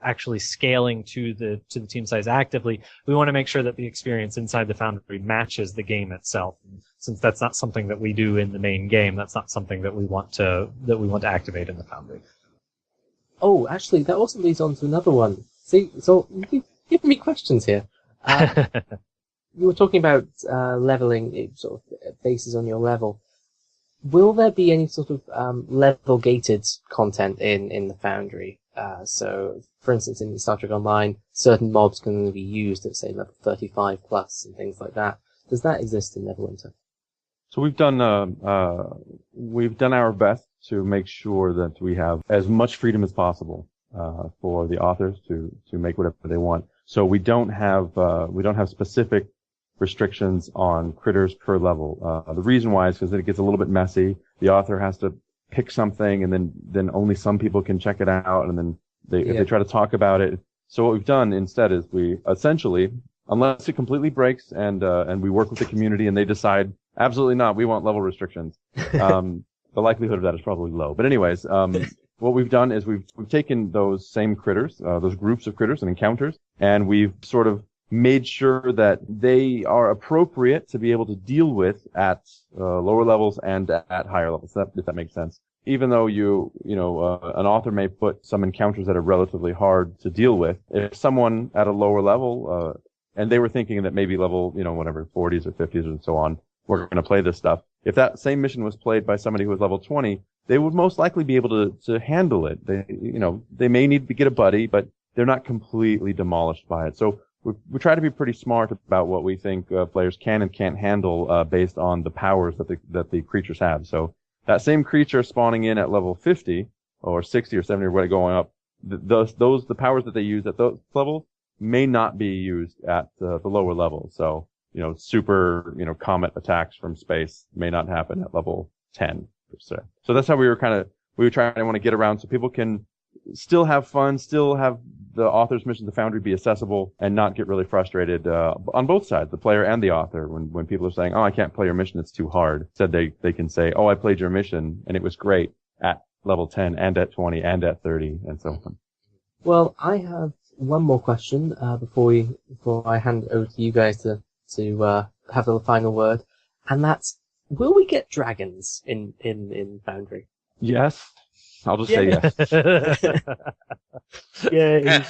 actually scaling to the team size actively, we want to make sure that the experience inside the Foundry matches the game itself. Since that's not something that we do in the main game, that's not something that we want to activate in the Foundry. Oh, actually, that also leads on to another one. See, so you've given me questions here. You were talking about leveling, it sort of bases on your level. Will there be any sort of level-gated content in the Foundry? So, for instance, in Star Trek Online, certain mobs can only be used at, say, level 35 plus and things like that. Does that exist in Neverwinter? So we've done our best to make sure that we have as much freedom as possible for the authors to make whatever they want. So we don't have specific restrictions on critters per level. The reason why is because it gets a little bit messy. The author has to pick something, and then only some people can check it out, and then if they try to talk about it. So what we've done instead is we essentially, unless it completely breaks and we work with the community and they decide absolutely not, we want level restrictions. The likelihood of that is probably low. But anyways, what we've done is we've taken those same critters, those groups of critters and encounters, and we've sort of made sure that they are appropriate to be able to deal with at lower levels and at higher levels, if that makes sense. Even though an author may put some encounters that are relatively hard to deal with, if someone at a lower level, and they were thinking that maybe level, 40s or 50s and so on, we're going to play this stuff. If that same mission was played by somebody who was level 20, they would most likely be able to handle it. They may need to get a buddy, but they're not completely demolished by it. So we try to be pretty smart about what we think players can and can't handle based on the powers that the creatures have. So that same creature spawning in at level 50 or 60 or 70 or whatever going up, the powers that they use at those levels may not be used at the lower levels. So super comet attacks from space may not happen at level 10 per se. So that's how we were trying to want to get around so people can still have fun, still have the author's mission to Foundry be accessible, and not get really frustrated on both sides, the player and the author, when people are saying, oh, I can't play your mission, it's too hard. Instead, they can say, oh, I played your mission, and it was great at level 10 and at 20 and at 30, and so on. Well, I have one more question before I hand over to you guys to have the final word, and that's, will we get dragons in Foundry? Yes. I'll just say yes. Yay.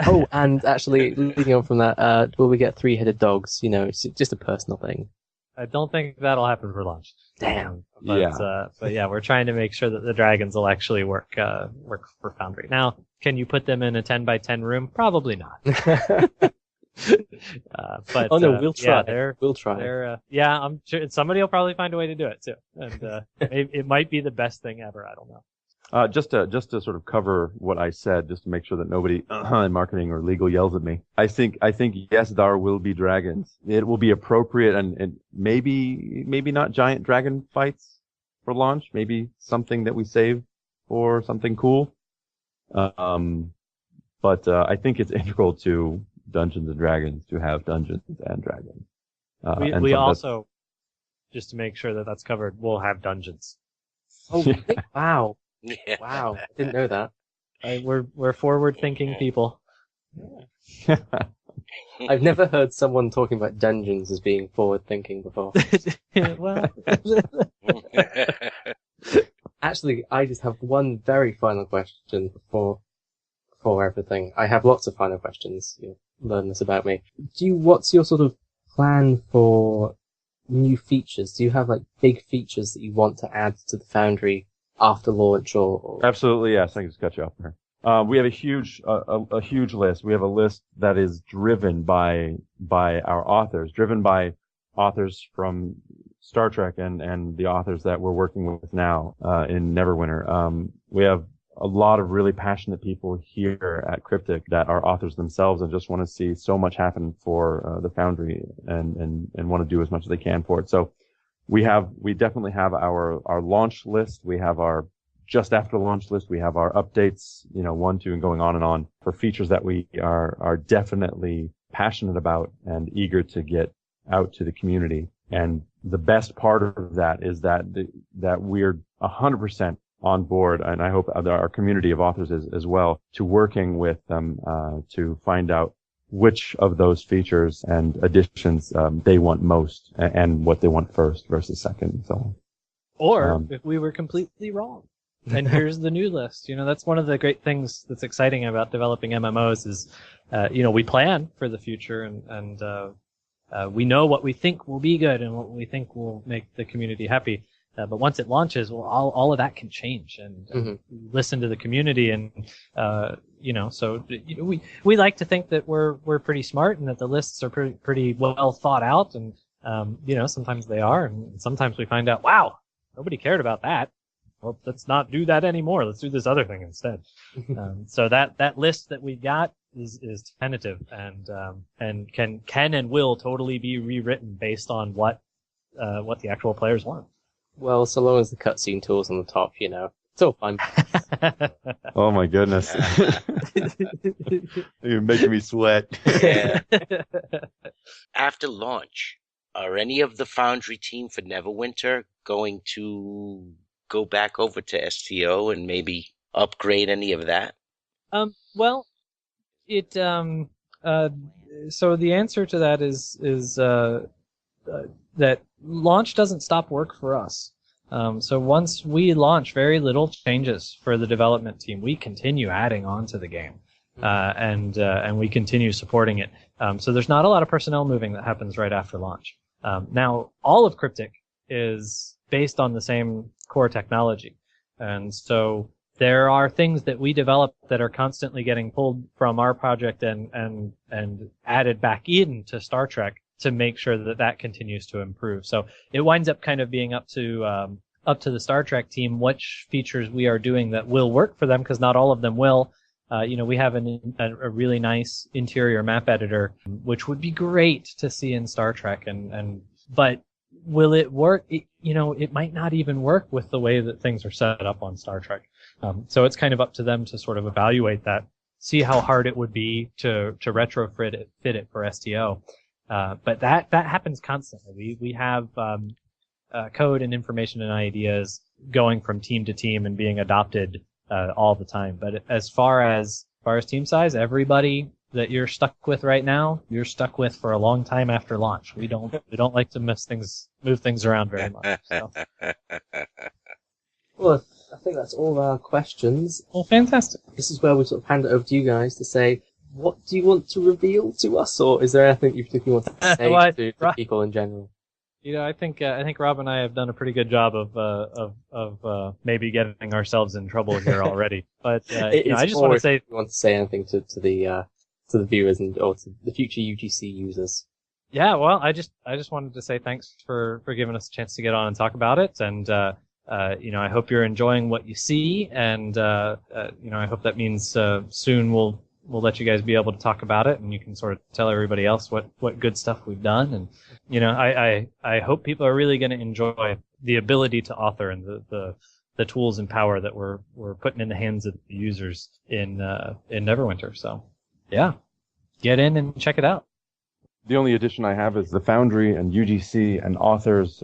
Oh, and actually, leading on from that, will we get 3-headed dogs? It's just a personal thing. I don't think that'll happen for launch. Damn. But yeah, we're trying to make sure that the dragons will actually work for Foundry. Now, can you put them in a 10 by 10 room? Probably not. But we'll try. Yeah, we'll try. I'm sure somebody will probably find a way to do it too, and it might be the best thing ever. I don't know. Just to sort of cover what I said, just to make sure that nobody in marketing or legal yells at me. I think yes, there will be dragons. It will be appropriate and maybe not giant dragon fights for launch. Maybe something that we save for something cool. But I think it's integral to Dungeons and Dragons to have Dungeons and Dragons. We also, just to make sure that that's covered, we'll have dungeons. Oh, wow. Yeah. Wow, I didn't know that. We're forward-thinking people. I've never heard someone talking about dungeons as being forward-thinking before. Well, actually, I just have one very final question before everything. I have lots of final questions. You'll learn this about me. What's your sort of plan for new features? Do you have big features that you want to add to the Foundry after launch or? Absolutely, yes. I can just cut you off there. We have a huge list. We have a list that is driven by our authors, driven by authors from Star Trek and the authors that we're working with now in Neverwinter. We have a lot of really passionate people here at Cryptic that are authors themselves and just want to see so much happen for the Foundry and want to do as much as they can for it. So we definitely have our launch list. We have our just after launch list. We have our updates, 1, 2, and going on for features that we are definitely passionate about and eager to get out to the community. And the best part of that is that we're 100% on board, and I hope our community of authors is as well, to working with them to find out which of those features and additions they want most and what they want first versus second. So, or if we were completely wrong, and here's the new list. That's one of the great things that's exciting about developing MMOs is, we plan for the future and we know what we think will be good and what we think will make the community happy. But once it launches, all of that can change and listen to the community and, so we like to think that we're pretty smart and that the lists are pretty well thought out and, sometimes they are and sometimes we find out, wow, nobody cared about that. Well, let's not do that anymore. Let's do this other thing instead. So that list that we've got is tentative and can and will totally be rewritten based on what the actual players want. Well, so long as the cutscene tool's on the top, it's all fine. Oh my goodness. You're making me sweat. Yeah. After launch, are any of the Foundry team for Neverwinter going to go back over to STO and maybe upgrade any of that? Well, it so the answer to that is that launch doesn't stop work for us. So once we launch, very little changes for the development team. We continue adding on to the game, and we continue supporting it. So there's not a lot of personnel moving that happens right after launch. Now, all of Cryptic is based on the same core technology, and so there are things that we develop that are constantly getting pulled from our project and added back into Star Trek to make sure that continues to improve. So it winds up kind of being up to the Star Trek team which features we are doing that will work for them, because not all of them will. We have a really nice interior map editor, which would be great to see in Star Trek, but will it work? It might not even work with the way that things are set up on Star Trek. So it's kind of up to them to sort of evaluate that, see how hard it would be to retrofit it for STO. But that happens constantly. We have code and information and ideas going from team to team and being adopted all the time. But as far as team size, everybody that you're stuck with right now, you're stuck with for a long time after launch. We don't like to move things around very much. So. Well, I think that's all our questions. Well, fantastic. This is where we sort of hand it over to you guys to say, what do you want to reveal to us, or is there anything you particularly want to say to people in general? I think Rob and I have done a pretty good job of maybe getting ourselves in trouble here already. But I just want to say, if you want to say anything to the viewers or to the future UGC users. Yeah, well, I just wanted to say thanks for giving us a chance to get on and talk about it, and I hope you're enjoying what you see, and I hope that means soon we'll let you guys be able to talk about it, and you can sort of tell everybody else what good stuff we've done. And I hope people are really going to enjoy the ability to author and the tools and power that we're putting in the hands of the users in Neverwinter. So yeah, get in and check it out. The only addition I have is the Foundry and UGC and authors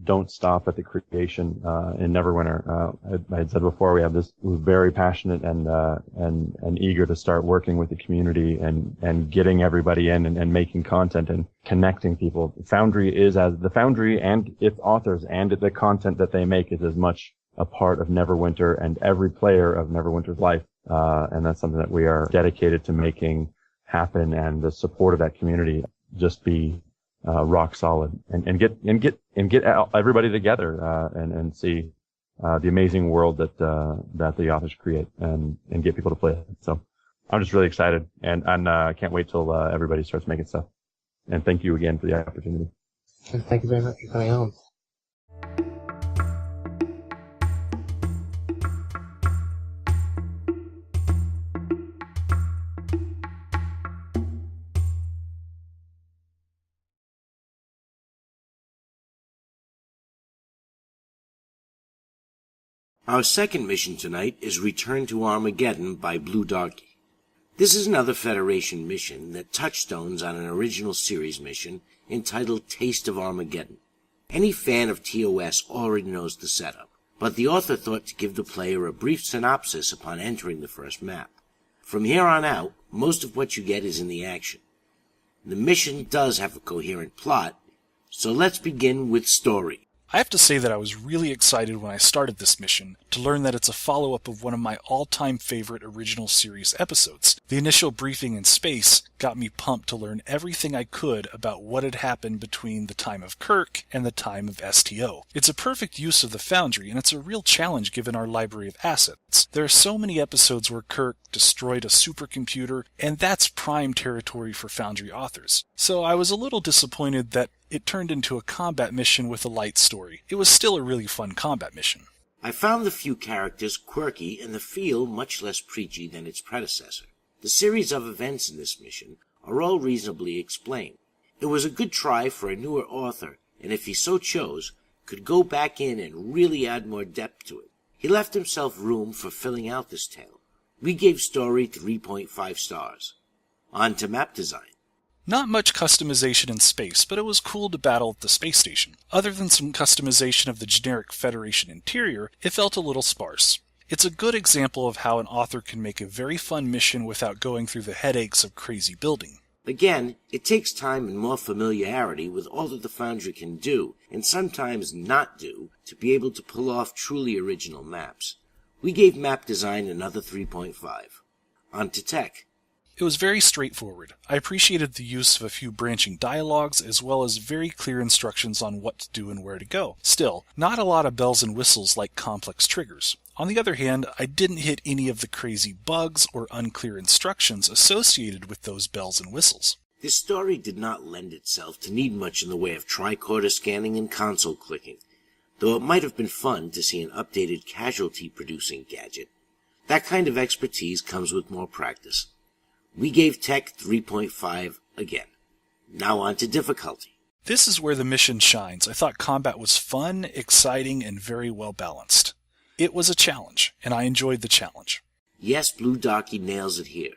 don't stop at the creation in Neverwinter. I had said before, we're very passionate and eager to start working with the community and getting everybody in and making content and connecting people. The Foundry and its authors and the content that they make is as much a part of Neverwinter and every player of Neverwinter's life. And that's something that we are dedicated to making happen, and the support of that community just be rock solid, and get everybody together and see the amazing world that the authors create and get people to play it. So I'm just really excited, and I can't wait till everybody starts making stuff. And thank you again for the opportunity. Thank you very much for coming on. Our second mission tonight is Return to Armageddon by Bluedarky. This is another Federation mission that touchstones on an original series mission entitled Taste of Armageddon. Any fan of TOS already knows the setup, but the author thought to give the player a brief synopsis upon entering the first map. From here on out, most of what you get is in the action. The mission does have a coherent plot, so let's begin with story. I have to say that I was really excited when I started this mission to learn that it's a follow-up of one of my all-time favorite original series episodes. The initial briefing in space got me pumped to learn everything I could about what had happened between the time of Kirk and the time of STO. It's a perfect use of the Foundry, and it's a real challenge given our library of assets. There are so many episodes where Kirk destroyed a supercomputer, and that's prime territory for Foundry authors. So I was a little disappointed that it turned into a combat mission with a light story. It was still a really fun combat mission. I found the few characters quirky and the feel much less preachy than its predecessor. The series of events in this mission are all reasonably explained. It was a good try for a newer author, and if he so chose, could go back in and really add more depth to it. He left himself room for filling out this tale. We gave story 3.5 stars. On to map design. Not much customization in space, but it was cool to battle at the space station. Other than some customization of the generic Federation interior, it felt a little sparse. It's a good example of how an author can make a very fun mission without going through the headaches of crazy building. Again, it takes time and more familiarity with all that the Foundry can do, and sometimes not do, to be able to pull off truly original maps. We gave map design another 3.5. On to tech. It was very straightforward. I appreciated the use of a few branching dialogues as well as very clear instructions on what to do and where to go. Still, not a lot of bells and whistles like complex triggers. On the other hand, I didn't hit any of the crazy bugs or unclear instructions associated with those bells and whistles. This story did not lend itself to need much in the way of tricorder scanning and console clicking, though it might have been fun to see an updated casualty-producing gadget. That kind of expertise comes with more practice. We gave tech 3.5 again. Now on to difficulty. This is where the mission shines. I thought combat was fun, exciting, and very well balanced. It was a challenge, and I enjoyed the challenge. Yes, Bluedarky nails it here.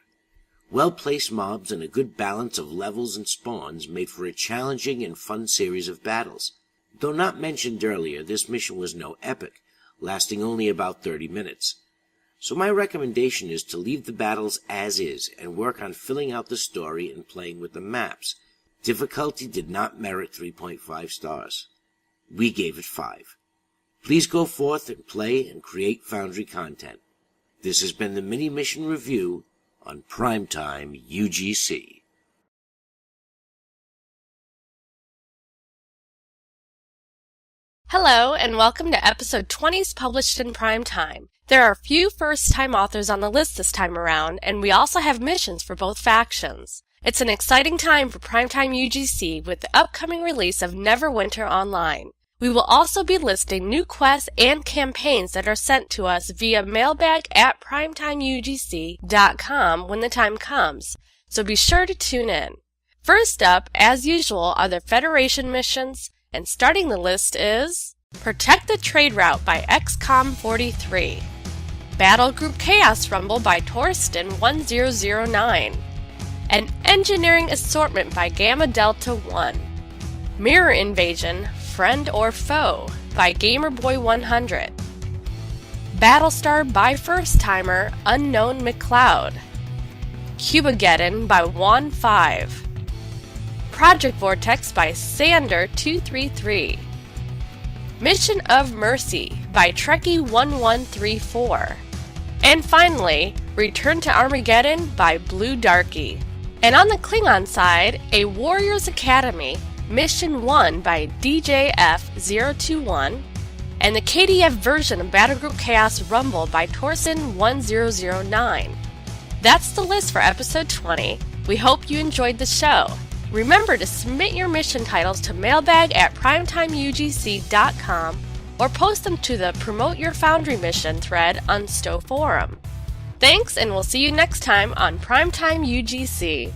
Well-placed mobs and a good balance of levels and spawns made for a challenging and fun series of battles. Though not mentioned earlier, this mission was no epic, lasting only about 30 minutes. So my recommendation is to leave the battles as is and work on filling out the story and playing with the maps. Difficulty did not merit 3.5 stars. We gave it 5. Please go forth and play and create Foundry content. This has been the Mini Mission Review on PrimetimeUGC. Hello, and welcome to episode 20's Published in Primetime. There are a few first-time authors on the list this time around, and we also have missions for both factions. It's an exciting time for PrimetimeUGC with the upcoming release of Neverwinter Online. We will also be listing new quests and campaigns that are sent to us via mailbag@primetimeugc.com when the time comes, so be sure to tune in. First up, as usual, are the Federation missions, and starting the list is Protect the Trade Route by XCOM 43, Battle Group Chaos Rumble by Torsten 1009, an Engineering Assortment by Gamma Delta 1, Mirror Invasion, Friend or Foe by Gamerboy 100, Battlestar by First Timer Unknown McCloud, Cubageddon by Juan 5, Project Vortex by Sander 233, Mission of Mercy by Trekkie 1134, and finally, Return to Armageddon by Bluedarky. And on the Klingon side, A Warrior's Academy, Mission 1 by DJF021, and the KDF version of Battlegroup Chaos Rumble by Torsen1009. That's the list for episode 20. We hope you enjoyed the show. Remember to submit your mission titles to mailbag@PrimetimeUGC.com or post them to the Promote Your Foundry mission thread on Stowe Forum. Thanks, and we'll see you next time on Primetime UGC.